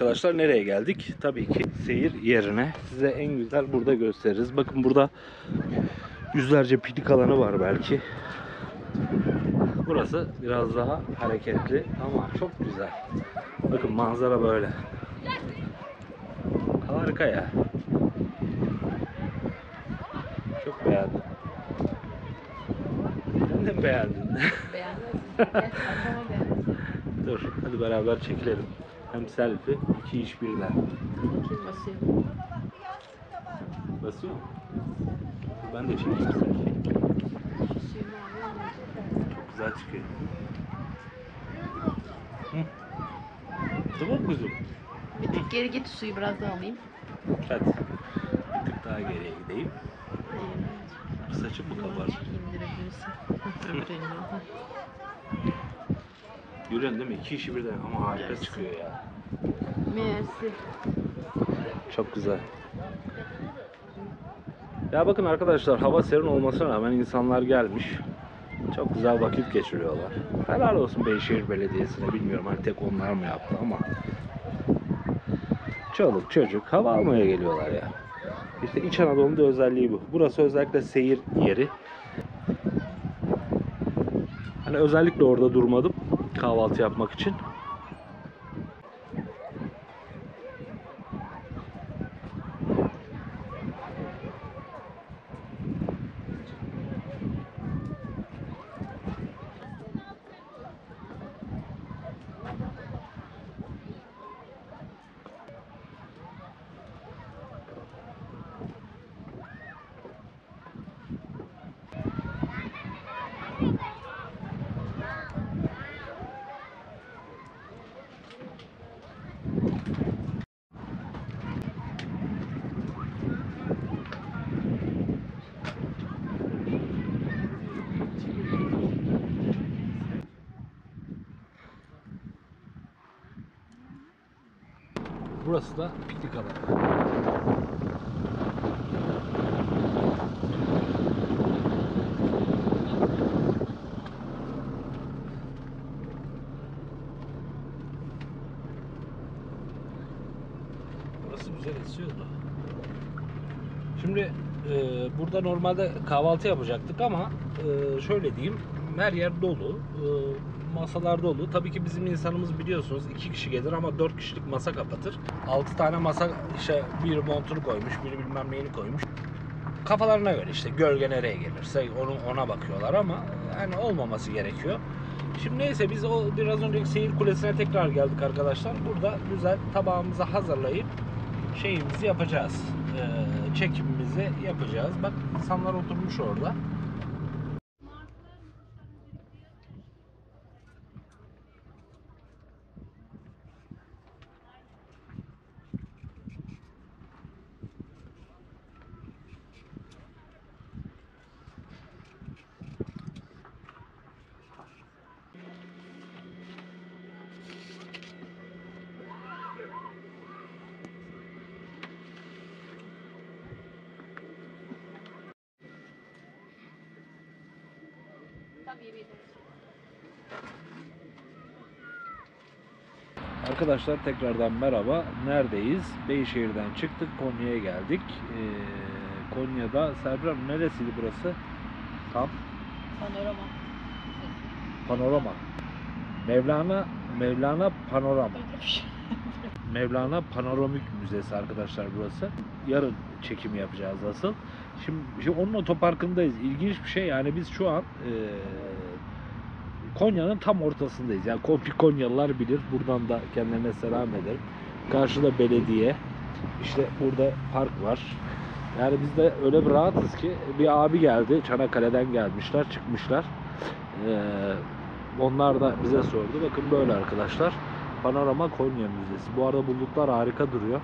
arkadaşlar nereye geldik? Tabii ki seyir yerine. Size en güzel burada gösteririz. Bakın burada yüzlerce piknik alanı var belki. Burası biraz daha hareketli ama çok güzel. Bakın manzara böyle. Harika ya. Çok beğendim. Sen de mi beğendin? Beğendim. Gerçekten beğendim. Dur hadi beraber çekilelim. Hem selfie, iki iş birden. Kim basıyor? Basıyor mu? Ben de çekeyim selfie. Suyunu alıyor mu? Çok güzel çıkıyor. Hı. Tamam kuzum. Bir tık geri git, suyu biraz daha alayım. Hadi. Bir tık daha geriye gideyim. Saçım mı kabardı? İndirebilirsin. Öbür elini al. Görüyorsun değil mi? İki işi birden ama harika çıkıyor ya. Mersi. Çok güzel. Ya bakın arkadaşlar, hava serin olmasına rağmen insanlar gelmiş. Çok güzel vakit geçiriyorlar. Helal olsun Beyşehir Belediyesi'ne. Bilmiyorum hani tek onlar mı yaptı ama. Çoluk çocuk hava almaya geliyorlar ya. İşte İç Anadolu'nun da özelliği bu. Burası özellikle seyir yeri. Hani özellikle orada durmadım kahvaltı yapmak için. Burası da piknik alanı. Burası güzel esiyor da. Şimdi burada normalde kahvaltı yapacaktık ama şöyle diyeyim, her yer dolu, masalar dolu. Tabii ki bizim insanımız biliyorsunuz 2 kişi gelir ama 4 kişilik masa kapatır. 6 tane masa, işte biri montunu koymuş, biri bilmem neyini koymuş. Kafalarına göre işte gölge nereye gelirse ona bakıyorlar ama yani olmaması gerekiyor. Şimdi neyse biz o biraz önceki seyir kulesine tekrar geldik arkadaşlar. Burada güzel tabağımızı hazırlayıp şeyimizi yapacağız. Çekimimizi yapacağız. Bak insanlar oturmuş orada. Arkadaşlar tekrardan merhaba. Neredeyiz? Beyşehir'den çıktık. Konya'ya geldik. Konya'da Serpil neresiydi burası? Tam? Panorama. Panorama. Mevlana Panorama. Mevlana Panoramik Müzesi arkadaşlar burası. Yarın çekimi yapacağız asıl. Şimdi onun otoparkındayız. İlginç bir şey, yani biz şu an Konya'nın tam ortasındayız. Yani Konyalılar bilir. Buradan da kendilerine selam ederim. Karşıda belediye. İşte burada park var. Yani biz de öyle bir rahatız ki bir abi geldi. Çanakkale'den gelmişler, çıkmışlar. Onlar da bize sordu. Bakın böyle arkadaşlar. Panorama Konya Müzesi. Bu arada bulutlar harika duruyor.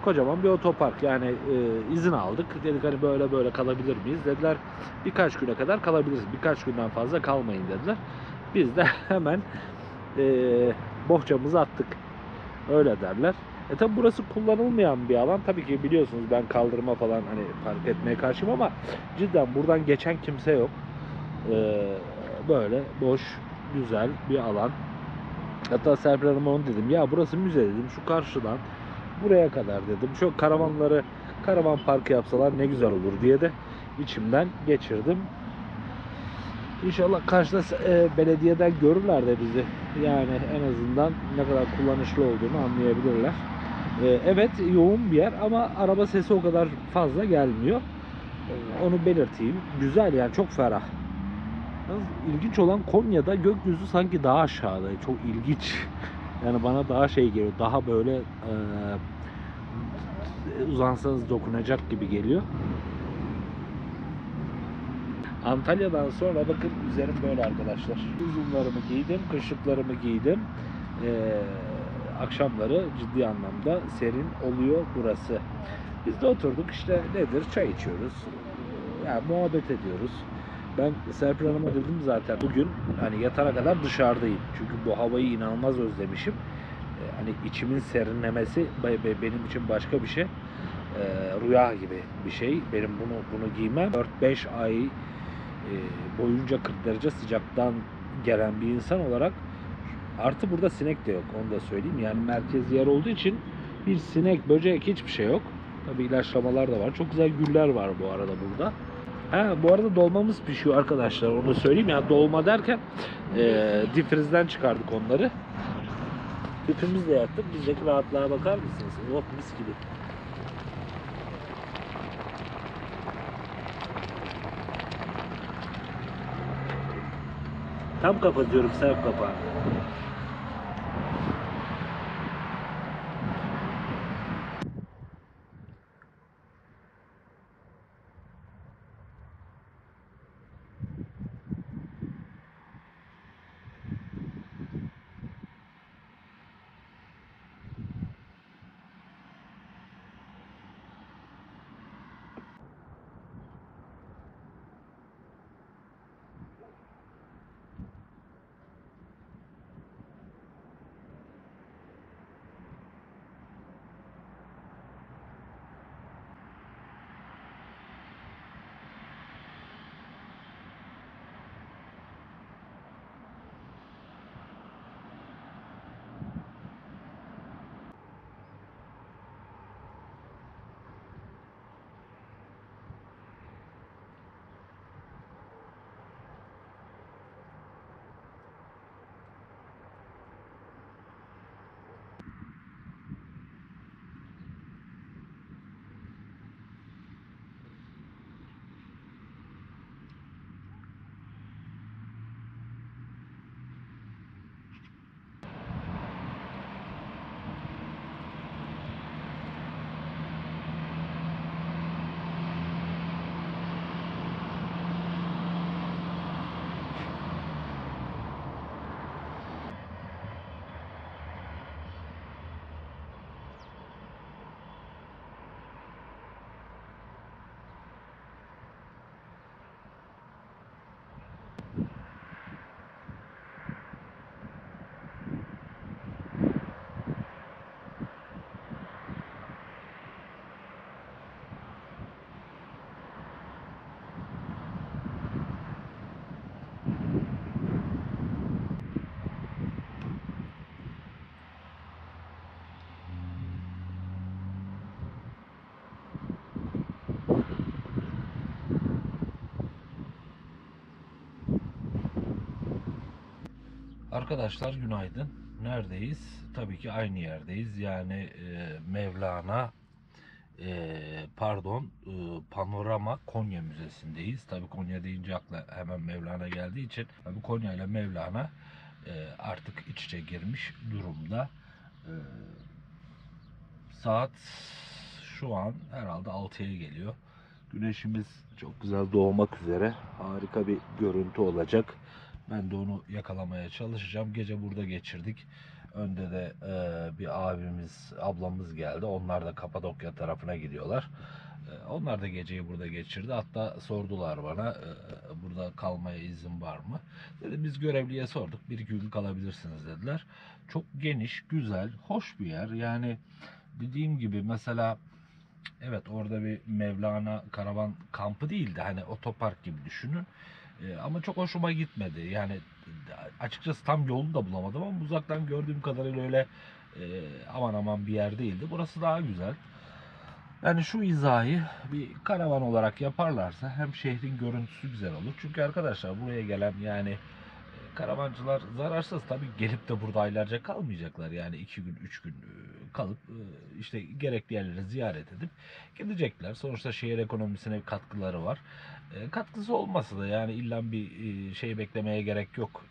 Kocaman bir otopark. Yani izin aldık. Dedik hani böyle kalabilir miyiz? Dediler birkaç güne kadar kalabiliriz. Birkaç günden fazla kalmayın dediler. Biz de hemen bohçamızı attık. Öyle derler. Tabi burası kullanılmayan bir alan. Tabii ki biliyorsunuz ben kaldırıma falan hani park etmeye karşıyım ama cidden buradan geçen kimse yok. Böyle boş, güzel bir alan. Hatta Serpil Hanım'a onu dedim. Ya burası müze dedim. Şu karşıdan buraya kadar dedim. Şu karavanları karavan parkı yapsalar ne güzel olur diye de içimden geçirdim. İnşallah karşıda belediyeden görürler de bizi. Yani en azından ne kadar kullanışlı olduğunu anlayabilirler. Evet yoğun bir yer ama araba sesi o kadar fazla gelmiyor. Onu belirteyim. Güzel yani çok ferah. Yalnız İlginç olan Konya'da gökyüzü sanki daha aşağıda. Çok ilginç. Yani bana daha şey geliyor. Daha böyle uzansanız dokunacak gibi geliyor. Antalya'dan sonra bakın üzerim böyle arkadaşlar. Uzunlarımı giydim, kışlıklarımı giydim. Akşamları ciddi anlamda serin oluyor burası. Biz de oturduk işte nedir çay içiyoruz. Yani muhabbet ediyoruz. Ben Serpil Hanım'a dedim zaten bugün hani yatana kadar dışarıdayım. Çünkü bu havayı inanılmaz özlemişim. Hani içimin serinlemesi benim için başka bir şey. Rüya gibi bir şey. Benim bunu giymem. 4-5 ay boyunca 40 derece sıcaktan gelen bir insan olarak artı burada sinek de yok. Onu da söyleyeyim. Yani merkez yer olduğu için bir sinek, böcek hiçbir şey yok. Tabii ilaçlamalar da var. Çok güzel güller var bu arada burada. Bu arada dolmamız pişiyor arkadaşlar. Onu söyleyeyim. Yani dolma derken difrizden çıkardık onları. Tüpümüzü de yaktık. Bizdeki rahatlığa bakar mısınız? Oh mis gibi. Tam kapatıyorum serp kapağı. Arkadaşlar günaydın. Neredeyiz? Tabii ki aynı yerdeyiz. Yani Mevlana Panorama Konya Müzesi'ndeyiz. Tabii Konya deyince akla hemen Mevlana geldiği için tabii Konya ile Mevlana artık iç içe girmiş durumda. E, Saat şu an herhalde 6'ya geliyor. Güneşimiz çok güzel doğmak üzere. Harika bir görüntü olacak. Ben de onu yakalamaya çalışacağım. Gece burada geçirdik. Önde de bir abimiz, ablamız geldi. Onlar da Kapadokya tarafına gidiyorlar. Onlar da geceyi burada geçirdi. Hatta sordular bana burada kalmaya izin var mı? Dedim biz görevliye sorduk. Bir iki gün kalabilirsiniz dediler. Çok geniş, güzel, hoş bir yer. Yani dediğim gibi mesela evet orada bir Mevlana karavan kampı değildi. Hani otopark gibi düşünün. Ama çok hoşuma gitmedi. Yani açıkçası tam yolunu da bulamadım ama uzaktan gördüğüm kadarıyla öyle aman aman bir yer değildi. Burası daha güzel. Yani şu izahı bir karavan olarak yaparlarsa hem şehrin görüntüsü güzel olur. Çünkü arkadaşlar buraya gelen yani karavancılar zararsız tabii, gelip de burada aylarca kalmayacaklar. Yani 2 gün 3 gün kalıp işte gerekli yerleri ziyaret edip gidecekler. Sonuçta şehir ekonomisine katkıları var. Katkısı olmasa da yani illa bir şey beklemeye gerek yok.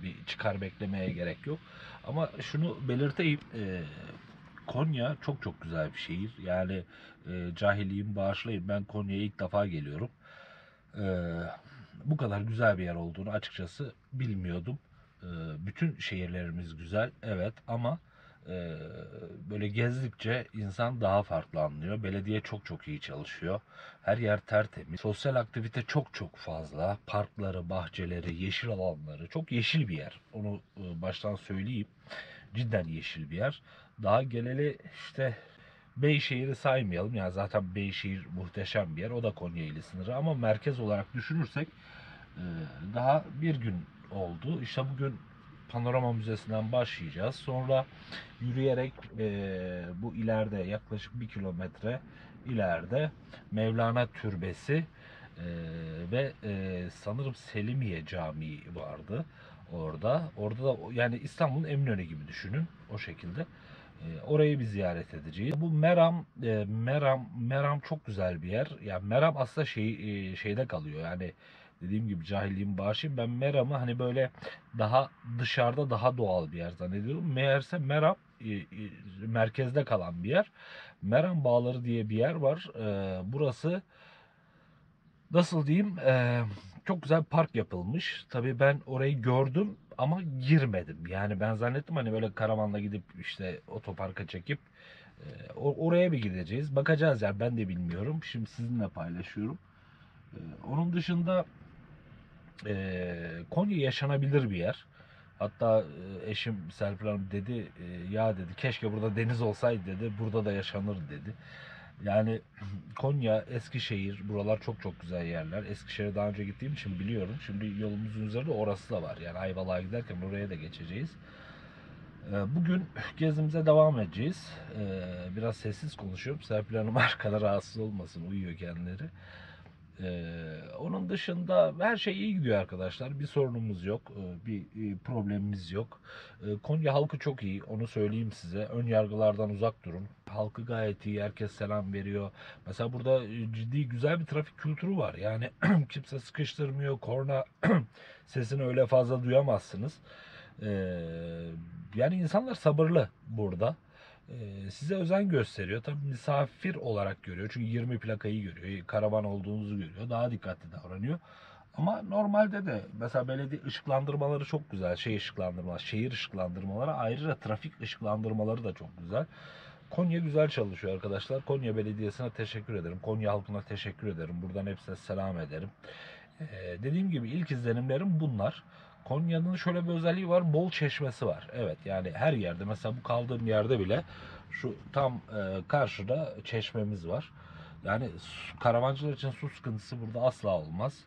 Bir çıkar beklemeye gerek yok. Ama şunu belirteyim. Konya çok çok güzel bir şehir. Yani cahilliğimi bağışlayın. Ben Konya'ya ilk defa geliyorum. E, Bu kadar güzel bir yer olduğunu açıkçası bilmiyordum. Bütün şehirlerimiz güzel, evet, ama e, böyle gezdikçe insan daha farklı anlıyor. Belediye çok çok iyi çalışıyor. Her yer tertemiz. Sosyal aktivite çok çok fazla. Parkları, bahçeleri, yeşil alanları. Çok yeşil bir yer. Onu baştan söyleyeyim. Cidden yeşil bir yer. Daha geleli işte Beyşehir'i saymayalım. Yani zaten Beyşehir muhteşem bir yer. O da Konya ili sınırı. Ama merkez olarak düşünürsek e, daha bir gün oldu. İşte bugün Panorama Müzesi'nden başlayacağız. Sonra yürüyerek bu ileride yaklaşık 1 kilometre ileride Mevlana Türbesi ve sanırım Selimiye Camii vardı orada. Orada da yani İstanbul'un Eminönü gibi düşünün, o şekilde. Orayı bir ziyaret edeceğiz. Bu Meram çok güzel bir yer. Yani Meram aslında şeyde kalıyor. Yani dediğim gibi cahilliğimi bağışlayayım. Ben Meram'ı hani böyle daha dışarıda, daha doğal bir yer zannediyorum. Meğerse Meram merkezde kalan bir yer. Meram Bağları diye bir yer var. Burası nasıl diyeyim? Çok güzel bir park yapılmış. Tabii ben orayı gördüm ama girmedim. Yani ben zannettim hani böyle karavanla gidip işte otoparka çekip oraya bir gideceğiz. Bakacağız yani, ben de bilmiyorum. Şimdi sizinle paylaşıyorum. Onun dışında Konya yaşanabilir bir yer. Hatta eşim Serpil Hanım dedi, ya dedi keşke burada deniz olsaydı dedi. Burada da yaşanır dedi. Yani Konya, Eskişehir, buralar çok çok güzel yerler. Eskişehir'e daha önce gittiğim için biliyorum. Şimdi yolumuzun üzerinde orası da var. Yani Ayvalık'a giderken oraya da geçeceğiz. Bugün gezimize devam edeceğiz. Biraz sessiz konuşuyorum. Serpil Hanım arkada rahatsız olmasın, uyuyor kendileri. Onun dışında her şey iyi gidiyor arkadaşlar. Bir sorunumuz yok. Bir problemimiz yok. Konya halkı çok iyi. Onu söyleyeyim size. Ön yargılardan uzak durun. Halkı gayet iyi. Herkes selam veriyor. Mesela burada ciddi güzel bir trafik kültürü var. Yani kimse sıkıştırmıyor. Korna sesini öyle fazla duyamazsınız. Ee, Yani insanlar sabırlı burada. Size özen gösteriyor. Tabii misafir olarak görüyor. Çünkü 20 plakayı görüyor. Karavan olduğunuzu görüyor. Daha dikkatli davranıyor. Ama normalde de mesela belediye ışıklandırmaları çok güzel. Şehir ışıklandırmaları, ayrıca trafik ışıklandırmaları da çok güzel. Konya güzel çalışıyor arkadaşlar. Konya Belediyesi'ne teşekkür ederim. Konya halkına teşekkür ederim. Buradan hepsine selam ederim. Dediğim gibi ilk izlenimlerim bunlar. Konya'nın şöyle bir özelliği var. Bol çeşmesi var. Evet, yani her yerde, mesela bu kaldığım yerde bile şu tam karşıda çeşmemiz var. Yani karavancılar için su sıkıntısı burada asla olmaz.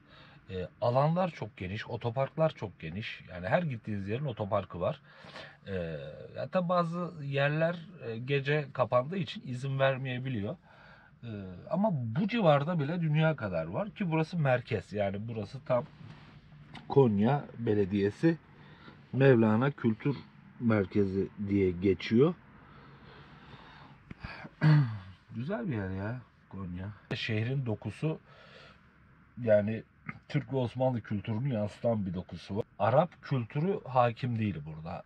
Alanlar çok geniş, otoparklar çok geniş. Yani her gittiğiniz yerin otoparkı var. Hatta bazı yerler gece kapandığı için izin vermeyebiliyor. Ama bu civarda bile dünya kadar var ki burası merkez. Yani burası tam Konya Belediyesi Mevlana Kültür Merkezi diye geçiyor. Güzel bir yer ya Konya. Şehrin dokusu yani Türk ve Osmanlı kültürünü yansıtan bir dokusu var. Arap kültürü hakim değil burada.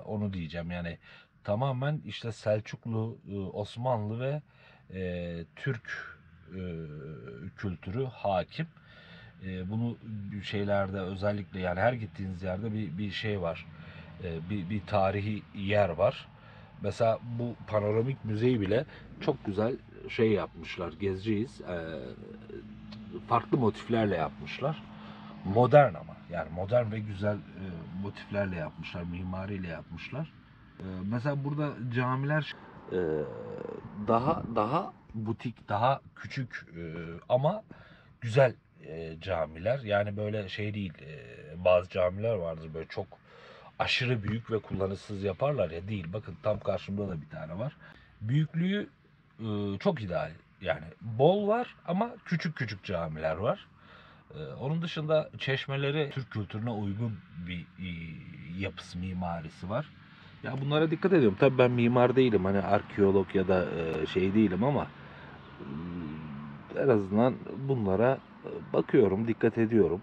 Onu diyeceğim. Yani tamamen işte Selçuklu, Osmanlı ve Türk kültürü hakim. Bunu şeylerde özellikle, yani her gittiğiniz yerde bir şey var. Bir tarihi yer var. Mesela bu panoramik müzeyi bile çok güzel şey yapmışlar. Gezeceğiz. Farklı motiflerle yapmışlar. Modern ama. Yani modern ve güzel motiflerle yapmışlar. Mimariyle yapmışlar. Mesela burada camiler e, daha butik, daha küçük ama güzel camiler. Yani böyle şey değil. Bazı camiler vardır böyle çok aşırı büyük ve kullanışsız yaparlar ya, değil. Bakın tam karşımda da bir tane var. Büyüklüğü çok ideal. Yani bol var ama küçük küçük camiler var. Onun dışında çeşmeleri Türk kültürüne uygun bir yapısı, mimarisi var. Ya bunlara dikkat ediyorum. Tabii ben mimar değilim. Hani arkeolog ya da şey değilim ama en azından bunlara bakıyorum, dikkat ediyorum.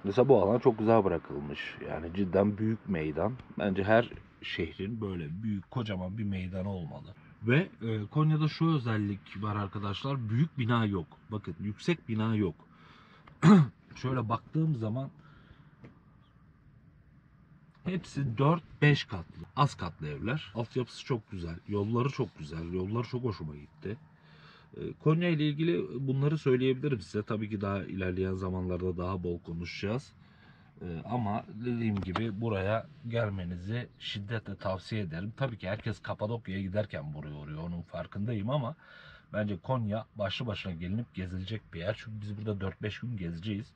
Mesela bu alan çok güzel bırakılmış. Yani cidden büyük meydan. Bence her şehrin böyle büyük, kocaman bir meydanı olmalı. Ve Konya'da şu özellik var arkadaşlar. Büyük bina yok. Bakın yüksek bina yok. Şöyle baktığım zaman hepsi 4-5 katlı. Az katlı evler. Altyapısı çok güzel. Yolları çok güzel. Yolları çok hoşuma gitti. Konya ile ilgili bunları söyleyebilirim size. Tabii ki daha ilerleyen zamanlarda daha bol konuşacağız. Ama dediğim gibi buraya gelmenizi şiddetle tavsiye ederim. Tabii ki herkes Kapadokya'ya giderken buraya uğruyor. Onun farkındayım ama bence Konya başlı başına gelinip gezilecek bir yer. Çünkü biz burada 4-5 gün gezeceğiz.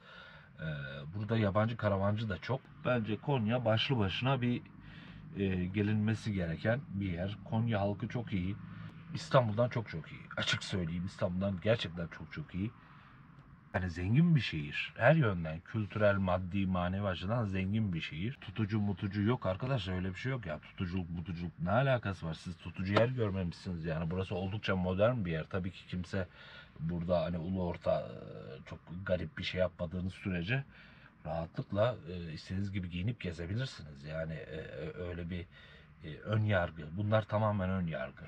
Burada yabancı karavancı da çok. Bence Konya başlı başına bir gelinmesi gereken bir yer. Konya halkı çok iyi. İstanbul'dan çok çok iyi. Açık söyleyeyim, İstanbul'dan gerçekten çok çok iyi. Yani zengin bir şehir. Her yönden kültürel, maddi, manevi açıdan zengin bir şehir. Tutucu mutucu yok arkadaşlar, öyle bir şey yok ya. Tutuculuk mutuculuk ne alakası var? Siz tutucu yer görmemişsiniz yani. Burası oldukça modern bir yer. Tabii ki kimse burada hani ulu orta çok garip bir şey yapmadığınız sürece rahatlıkla istediğiniz gibi giyinip gezebilirsiniz. Yani öyle bir ön yargı. Bunlar tamamen ön yargı.